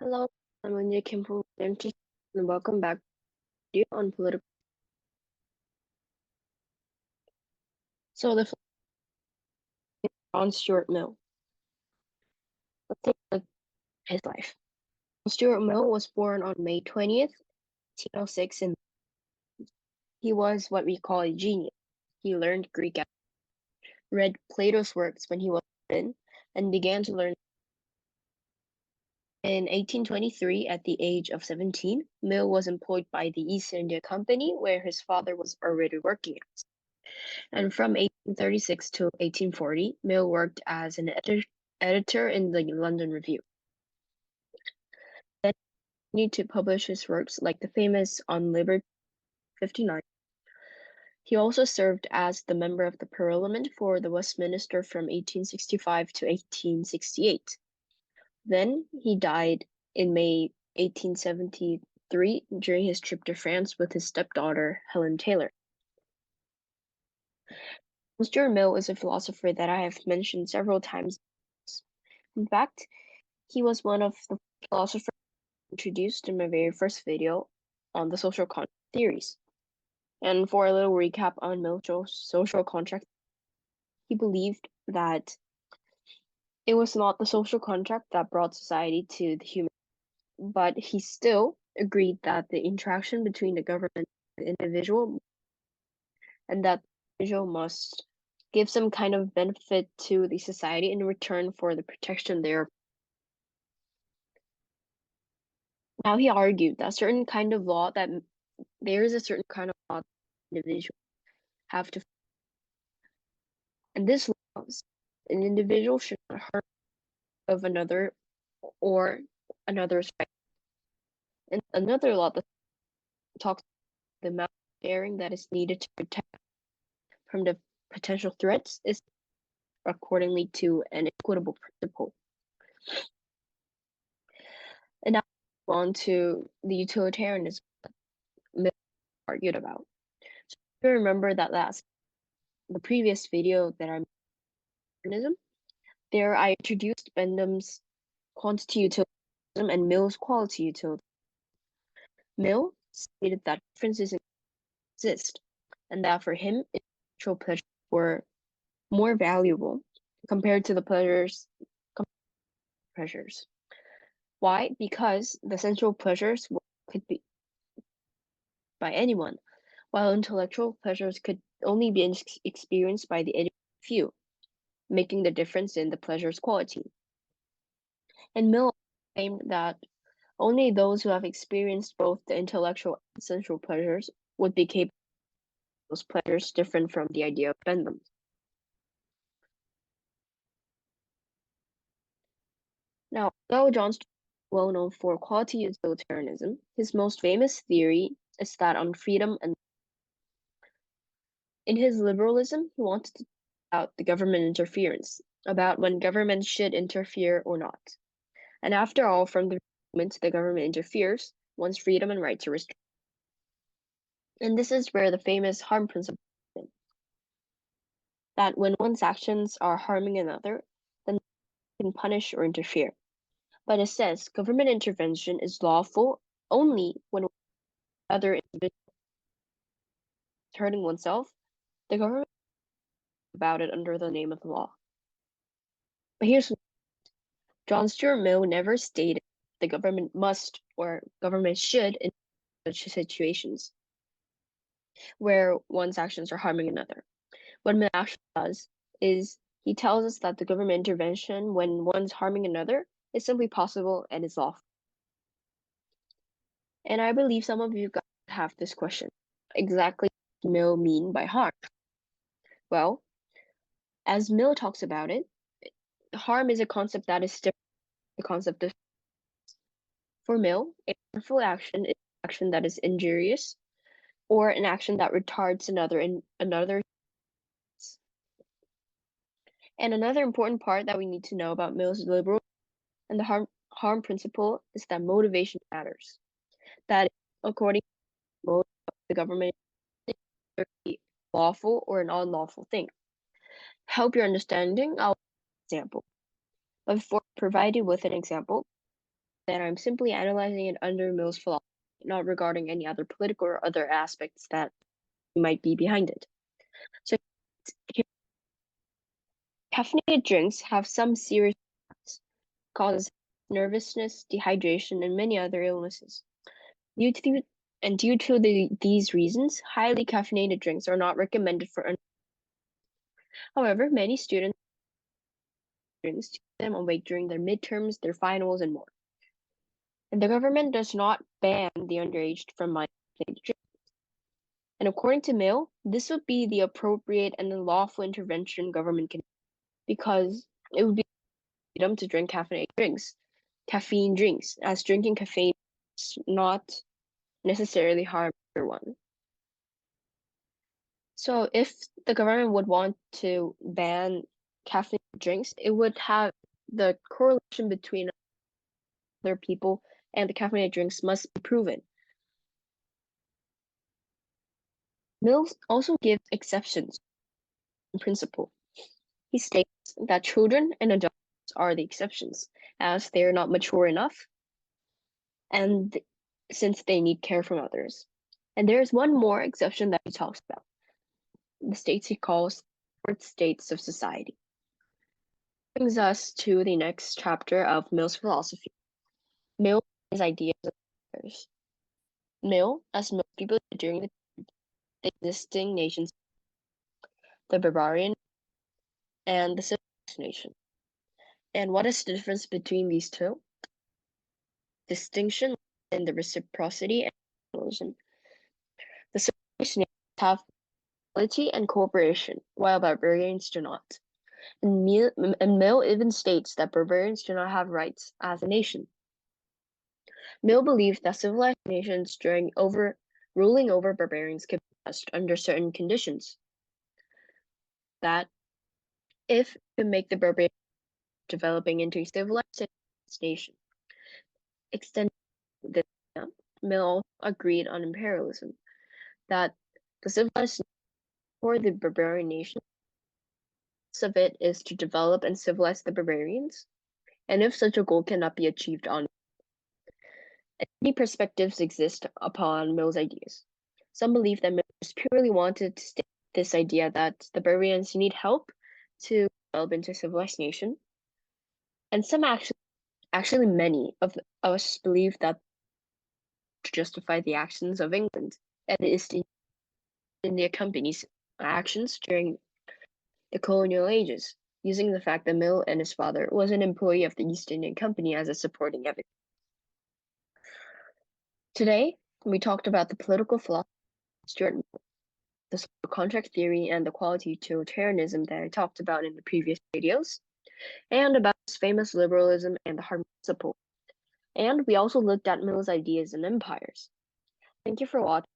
Hello, I'm Eunjae Kim from Eunjae, and welcome back to you on political. So the on Stuart Mill. Let's take a look at his life. Stuart Mill was born on May 20th, 1806, and he was what we call a genius. He learned Greek, read Plato's works when he was 10, and began to learn. In 1823, at the age of 17, Mill was employed by the East India Company, where his father was already working at. And from 1836 to 1840, Mill worked as an editor in the London Review. Then he continued to publish his works like the famous On Liberty 59. He also served as the member of the Parliament for the Westminster from 1865 to 1868. Then he died in May 1873 during his trip to France with his stepdaughter, Helen Taylor. Mr. Mill is a philosopher that I have mentioned several times. In fact, he was one of the philosophers introduced in my very first video on the social contract theories. And for a little recap on Mill's social contract, he believed that it was not the social contract that brought society to the human, but he still agreed that the interaction between the government and the individual, and that the individual must give some kind of benefit to the society in return for the protection thereof. Now he argued that certain kind of law that there is a certain kind of law that individuals have to, and this laws an individual should not harm of another or another's right. And another law that talks about the amount of sharing that is needed to protect from the potential threats is accordingly to an equitable principle. And now on to the utilitarianism Mill argued about. So you remember that the previous video that I made on utilitarianism, there I introduced Bendham's quantity utilitarianism and Mill's quality utilitarianism. Mill stated that differences exist, and that for him, intellectual pleasures were more valuable compared to the pleasures. Why? Because the sensual pleasures could be by anyone, while intellectual pleasures could only be experienced by the few, making the difference in the pleasure's quality. And Mill claimed that only those who have experienced both the intellectual and sensual pleasures would be capable of those pleasures different from the idea of Bentham. Now, although John Stuart is well known for quality utilitarianism, his most famous theory is that on freedom and in his liberalism, he wanted to talk about the government interference, about when government should interfere or not. And after all, from the moment the government interferes, one's freedom and rights are restricted. And this is where the famous harm principle comes in. That when one's actions are harming another, then they can punish or interfere. But it says government intervention is lawful only when other individual is hurting oneself, the government about it under the name of the law. But here's John Stuart Mill never stated the government must or government should in such situations where one's actions are harming another. What Mill actually does is he tells us that the government intervention when one's harming another is simply possible and is lawful. And I believe some of you guys have this question. Exactly what does Mill mean by harm? Well, as Mill talks about it, harm is a concept that is different from the concept of for Mill, a harmful action is an action that is injurious or an action that retards another. And another important part that we need to know about Mill's liberal and the harm principle is that motivation matters. That according to the government, be lawful or an unlawful thing. Help your understanding, I'll example. But before provided with an example, that I'm simply analyzing it under Mill's philosophy, not regarding any other political or other aspects that might be behind it. So caffeinated drinks have some serious effects, causes nervousness, dehydration, and many other illnesses. Due to these reasons, highly caffeinated drinks are not recommended for. However, many students drinks to keep them awake during their midterms, their finals, and more. And the government does not ban the underaged from caffeinated drinks. And according to Mill, this would be the appropriate and the lawful intervention government can, because it would be freedom to drink caffeine drinks, as drinking caffeine is not necessarily harm everyone. So if the government would want to ban caffeine drinks, it would have the correlation between other people and the caffeinated drinks must be proven. Mills also gives exceptions in principle. He states that children and adults are the exceptions, as they are not mature enough, and since they need care from others. And there's one more exception that he talks about, the states he calls fourth states of society. Brings us to the next chapter of Mill's philosophy. Mill is ideas of others. Mill, as most people during the existing nations, the barbarian and the civilized nation. And what is the difference between these two? Distinction in the reciprocity and liberalism. The civilized nations have equality and cooperation, while barbarians do not. And Mill even states that barbarians do not have rights as a nation. Mill believed that civilized nations ruling over barbarians could be best under certain conditions. That if to make the barbarian developing into a civilized nation, extend this, Mill agreed on imperialism, that the civilized or the barbarian nation of it is to develop and civilize the barbarians, and if such a goal cannot be achieved on many perspectives exist upon Mill's ideas. Some believe that Mill just purely wanted to state this idea that the barbarians need help to develop into a civilized nation, and some actually many of us believe that to justify the actions of England and the East India Company's actions during the colonial ages, using the fact that Mill and his father was an employee of the East India Company as a supporting evidence. Today, we talked about the political philosophy of Stuart Mill, the social contract theory, and the quality utilitarianism that I talked about in the previous videos, and about his famous liberalism and the hard principle. And we also looked at Mill's ideas and empires. Thank you for watching.